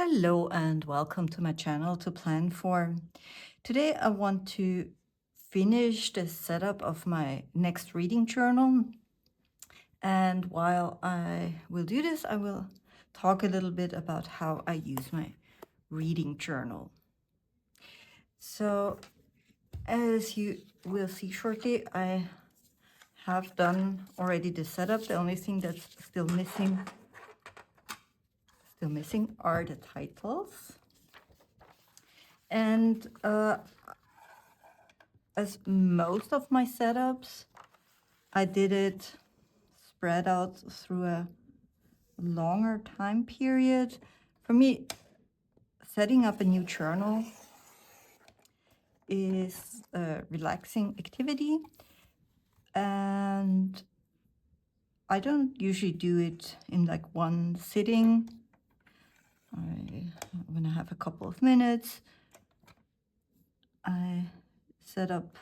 Hello and welcome to my channel to plan for. Today I want to finish the setup of my next reading journal. And while I will do this, I will talk a little bit about how I use my reading journal. So as you will see shortly, I have done already the setup. The only thing that's still missing are the titles. And as most of my setups, I did it spread out through a longer time period. For me, setting up a new journal is a relaxing activity, and I don't usually do it in like one sitting. When I have a couple of minutes, I set up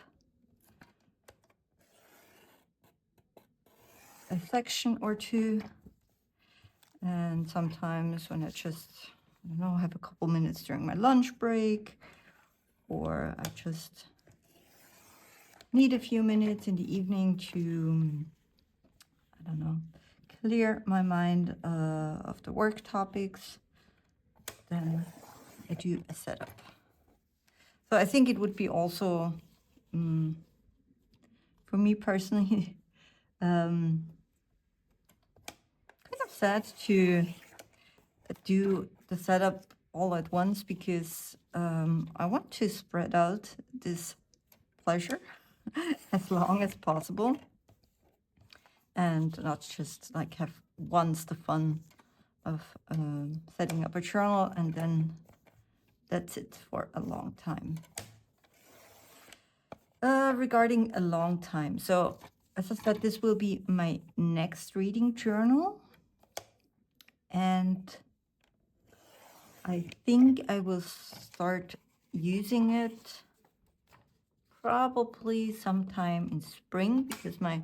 a section or two, and sometimes when I don't know, have a couple minutes during my lunch break, or I just need a few minutes in the evening to, I don't know, clear my mind of the work topics, then I do a setup. So I think it would be also, for me personally, kind of sad to do the setup all at once, because I want to spread out this pleasure as long as possible and not just like have once the fun of setting up a journal and then that's it for a long time. Regarding a long time, so as I said, this will be my next reading journal, and I think I will start using it probably sometime in spring, because my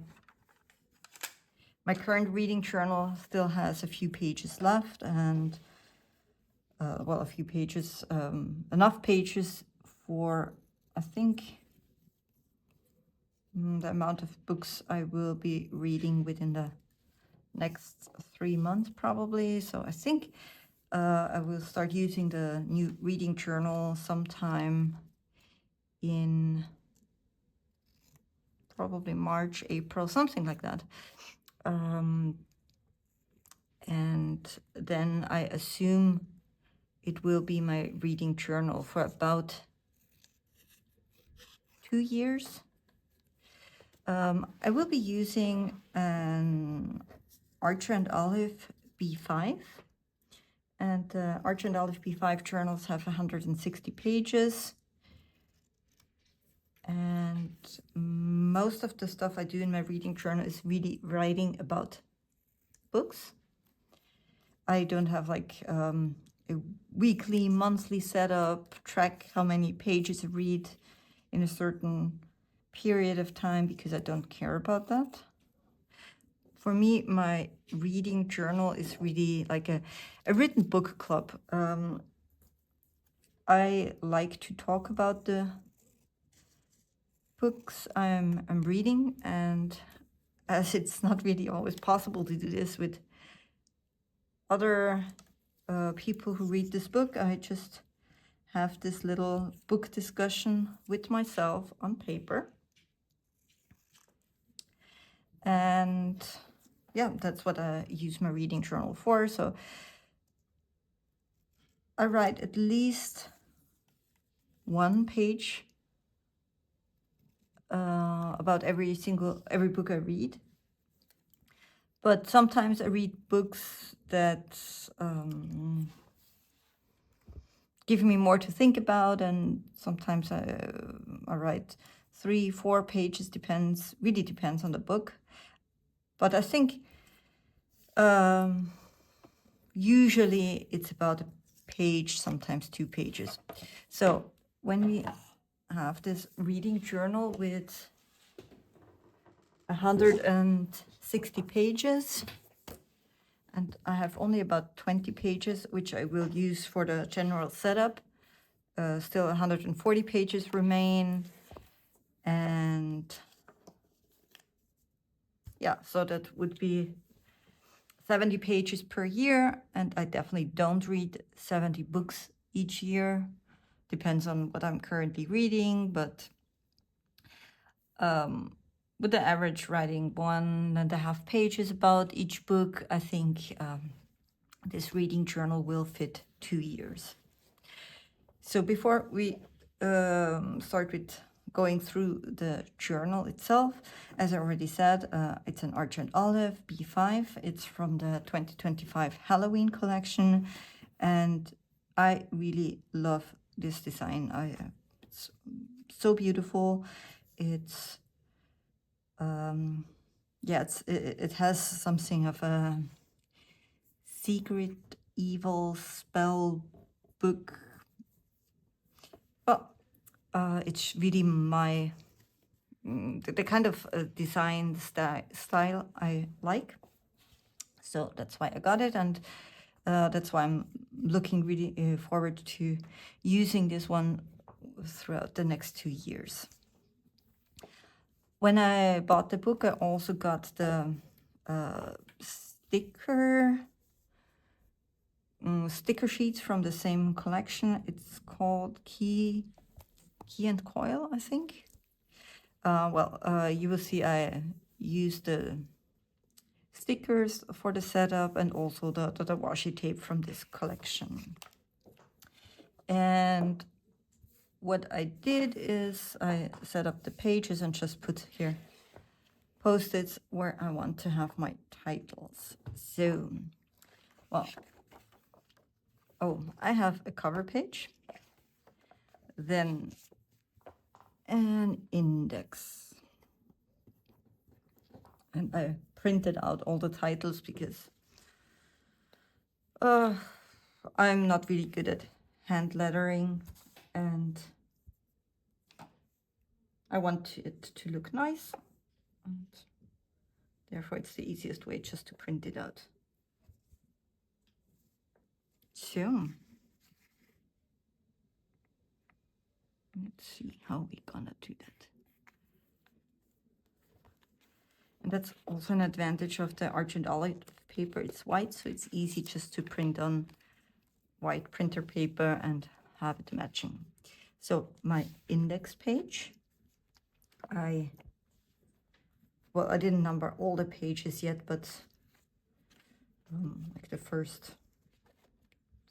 current reading journal still has a few pages left, and well, a few pages, enough pages for, I think, the amount of books I will be reading within the next 3 months probably. So I think I will start using the new reading journal sometime in probably March, April, something like that. And then I assume it will be my reading journal for about 2 years. I will be using an Archer and Olive B5, and Archer and Olive B5 journals have 160 pages, and most of the stuff I do in my reading journal is really writing about books. I don't have like a weekly, monthly setup, track how many pages I read in a certain period of time, because I don't care about that. For me, my reading journal is really like a written book club. I like to talk about the books I'm reading, and as it's not really always possible to do this with other people who read this book, I just have this little book discussion with myself on paper. And yeah, that's what I use my reading journal for. So I write at least one page about every book I read. But sometimes I read books that give me more to think about, and sometimes I write 3-4 pages, really depends on the book. But I think usually it's about a page, sometimes 2 pages. So when we have this reading journal with 160 pages, and I have only about 20 pages, which I will use for the general setup. Still 140 pages remain, and yeah, so that would be 70 pages per year, and I definitely don't read 70 books each year. Depends on what I'm currently reading, but with the average writing 1.5 pages about each book, I think this reading journal will fit 2 years. So before we start with going through the journal itself, as I already said, it's an Argent Olive B5. It's from the 2025 Halloween collection, and I really love this design. It's so beautiful. It's it has something of a secret evil spell book. Well, it's really my the kind of design style I like. So that's why I got it, and that's why I'm looking really forward to using this one throughout the next 2 years. When I bought the book, I also got the sticker sheets from the same collection. It's called Key and Coil, I think. You will see I used the stickers for the setup and also the washi tape from this collection. And what I did is I set up the pages and just put here post-its where I want to have my titles. So, I have a cover page, then an index, and I printed out all the titles because I'm not really good at hand lettering, and I want it to look nice, and therefore it's the easiest way just to print it out. So let's see how we're gonna do that. And that's also an advantage of the Argent Olive paper. It's white, so it's easy just to print on white printer paper and have it matching. So my index page, I didn't number all the pages yet, but like the first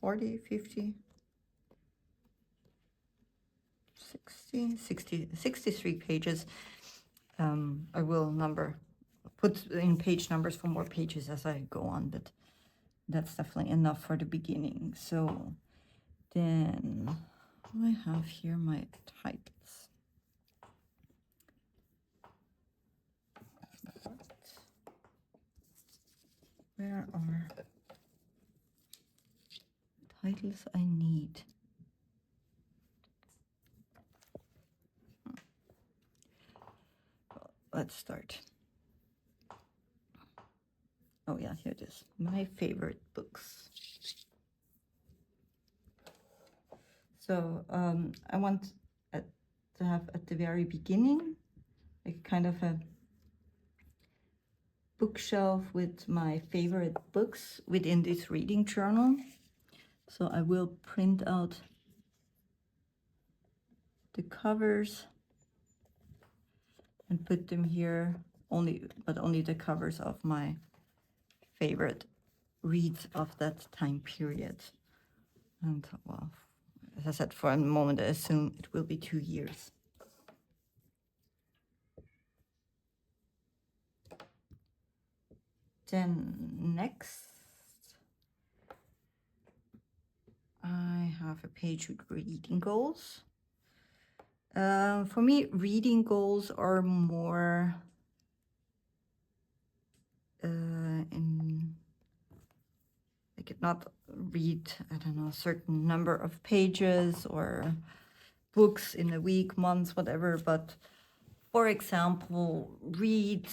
40, 50, 60, 63 pages. I will put in page numbers for more pages as I go on, but that's definitely enough for the beginning. So then I have here my titles. Where are titles I need? Well, let's start. Oh yeah, here it is. My favorite books. So I want to have at the very beginning like kind of a bookshelf with my favorite books within this reading journal. So I will print out the covers and put them here, only the covers of my favorite reads of that time period. And well, as I said, for a moment I assume it will be 2 years. Then next I have a page with reading goals. For me, reading goals are more I could not read, I don't know, a certain number of pages or books in a week, month, whatever, but for example, read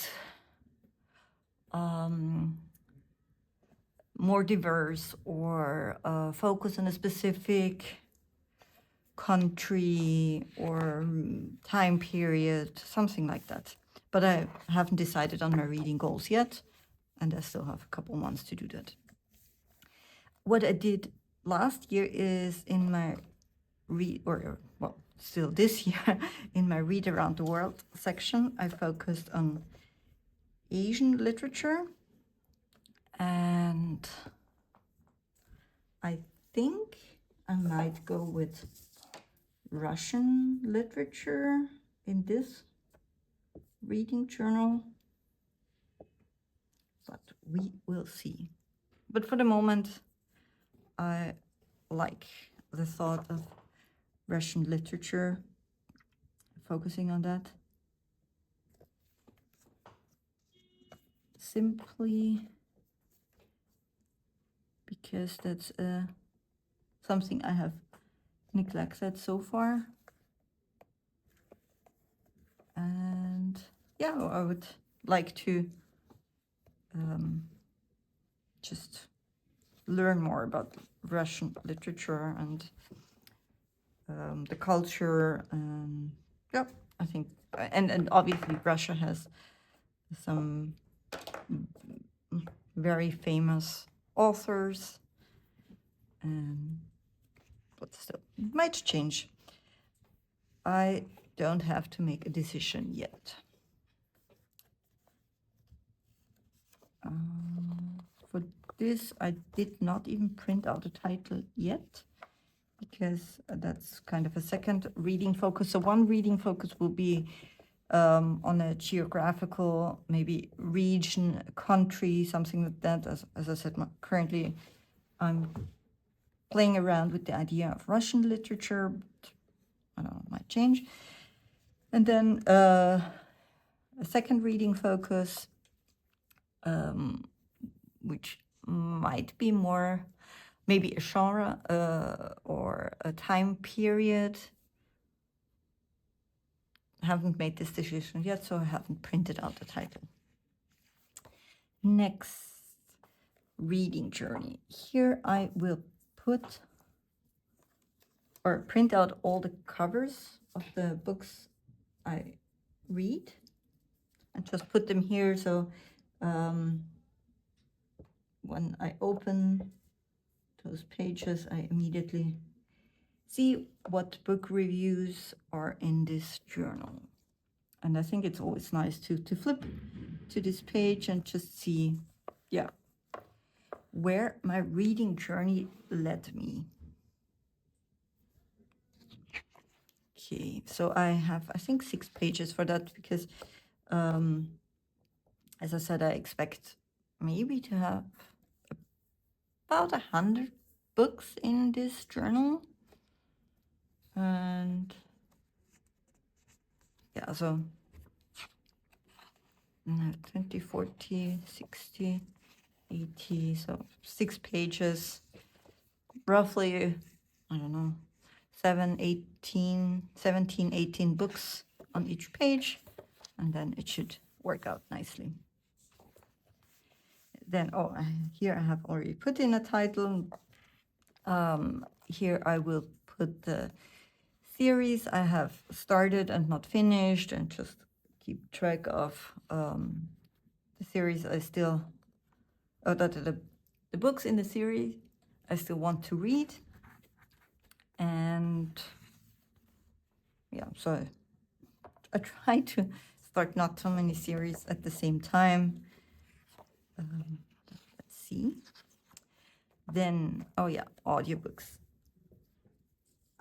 more diverse or focus on a specific country or time period, something like that. But I haven't decided on my reading goals yet, and I still have a couple months to do that. What I did last year is in my still this year, in my Read Around the World section, I focused on Asian literature, and I think I might go with Russian literature in this reading journal, but we will see. But for the moment, I like the thought of Russian literature, focusing on that. Simply because that's something I have neglected so far. And yeah, I would like to just learn more about Russian literature and the culture. Yeah, I think, and obviously Russia has some very famous authors, but still, it might change. I don't have to make a decision yet. For this, I did not even print out a title yet, because that's kind of a second reading focus. So one reading focus will be on a geographical, maybe region, country, something like that. As I said, currently I'm playing around with the idea of Russian literature, but I don't know, it might change. And then a second reading focus, which might be more maybe a genre or a time period. I haven't made this decision yet, so I haven't printed out the title. Next reading journey. Here I will put or print out all the covers of the books I read and just put them here, so when I open those pages, I immediately see what book reviews are in this journal. And I think it's always nice to flip to this page and just see, yeah, where my reading journey led me. Okay, so I have, I think, 6 pages for that, because as I said, I expect maybe to have about 100 books in this journal. And yeah, so 20, 40, 60, 80, so 6 pages, roughly, I don't know, 17, 18 books on each page, and then it should work out nicely. Then, here I have already put in a title. Here I will put the series I have started and not finished, and just keep track of the series I still, the books in the series I still want to read. And yeah, so I try to start not so many series at the same time. Let's see. Then, audiobooks.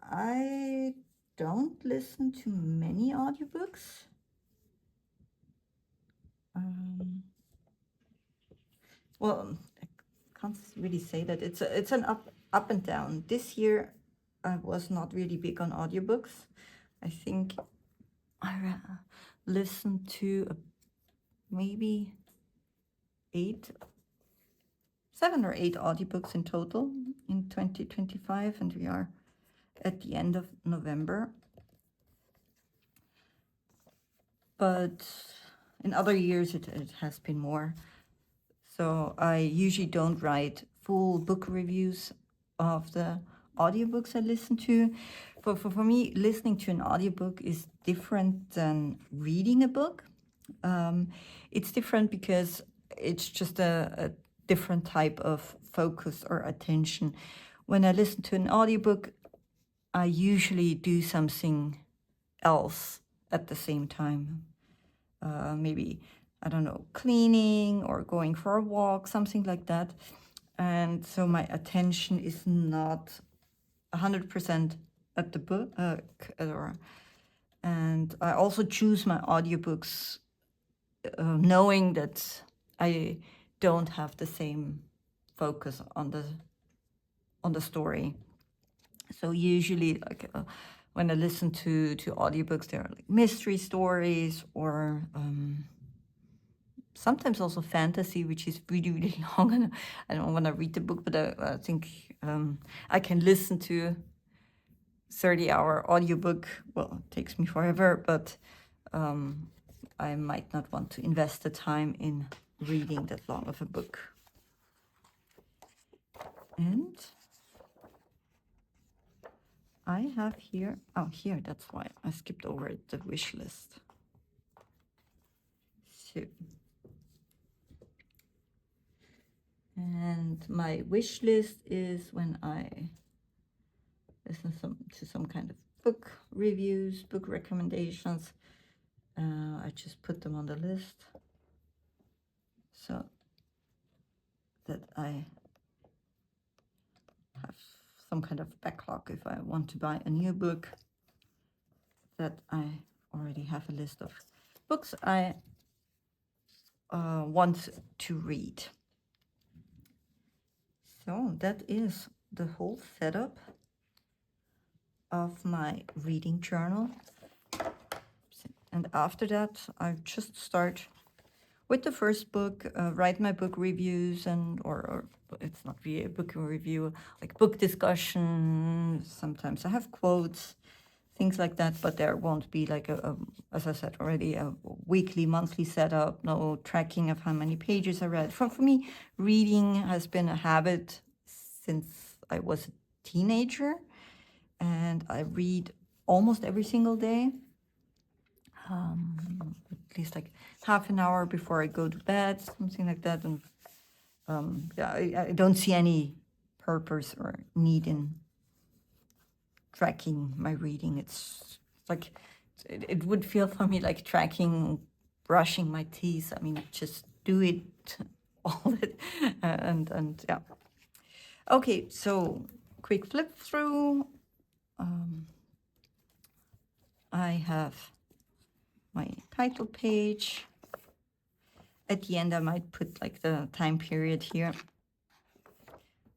I don't listen to many audiobooks. Well, I can't really say that. It's an up and down. This year, I was not really big on audiobooks. I think I listened to maybe 7 or 8 audiobooks in total in 2025, and we are at the end of November. But in other years, it has been more. So I usually don't write full book reviews of the audiobooks I listen to. For me, listening to an audiobook is different than reading a book. It's different because it's just a different type of focus or attention. When I listen to an audiobook, I usually do something else at the same time. Maybe, I don't know, cleaning or going for a walk, something like that. And so my attention is not 100% at the book. And I also choose my audiobooks knowing that I don't have the same focus on the story. So usually, like when I listen to audiobooks, there are like mystery stories or sometimes also fantasy, which is really, really long. And I don't want to read the book, but I think I can listen to 30-hour audiobook. Well, it takes me forever, but I might not want to invest the time in reading that long of a book. And I have here, here, that's why I skipped over it, the wish list. So, and my wish list is when I listen to some kind of book reviews, book recommendations, I just put them on the list so that I have some kind of backlog if I want to buy a new book, that I already have a list of books I want to read. So that is the whole setup of my reading journal. And after that, I just start with the first book, write my book reviews, or it's not really a book review, like book discussion. Sometimes I have quotes, things like that, but there won't be like as I said already, a weekly, monthly setup, no tracking of how many pages I read. For me, reading has been a habit since I was a teenager, and I read almost every single day. At least like half an hour before I go to bed, something like that. And yeah, I don't see any purpose or need in tracking my reading. It's like, it would feel for me like tracking brushing my teeth. I mean, just do it all it, and yeah. Okay, so quick flip through. I have my title page. At the end, I might put like the time period here.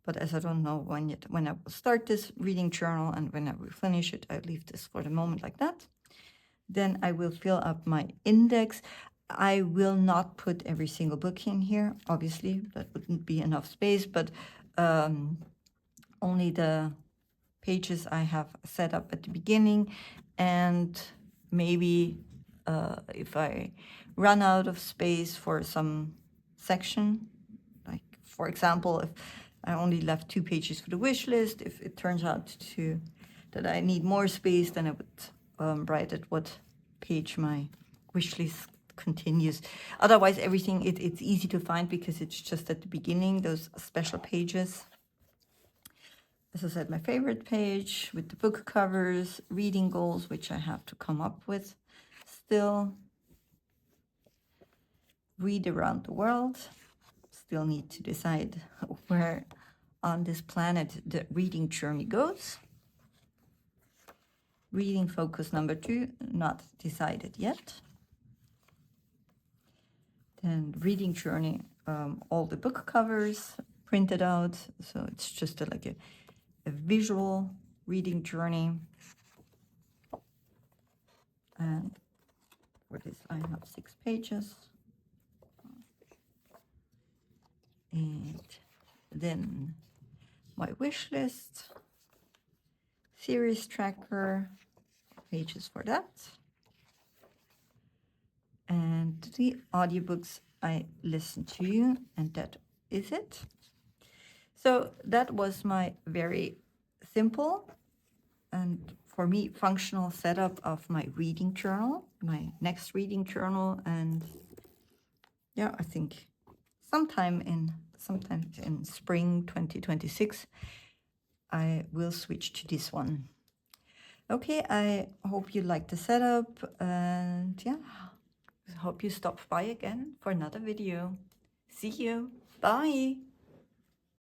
But as I don't know when I will start this reading journal and when I will finish it, I leave this for the moment like that. Then I will fill up my index. I will not put every single book in here. Obviously, that wouldn't be enough space, but only the pages I have set up at the beginning. And maybe if I run out of space for some section, like for example, if I only left 2 pages for the wish list, if it turns out that I need more space, then I would write at what page my wish list continues. Otherwise, everything, it's easy to find because it's just at the beginning, those special pages. As I said, my favorite page with the book covers, reading goals, which I have to come up with still. Read around the world. Still need to decide where on this planet the reading journey goes. Reading focus number 2, not decided yet. Then reading journey, all the book covers printed out. So it's just like a visual reading journey. And for this, I have 6 pages. And then my wish list, series tracker, pages for that. And the audiobooks I listen to, and that is it. So that was my very simple and for me functional setup of my reading journal, my next reading journal. And yeah, I think sometimes in spring 2026 I will switch to this one. Okay, I hope you liked the setup, and yeah, I hope you stop by again for another video. See you. Bye.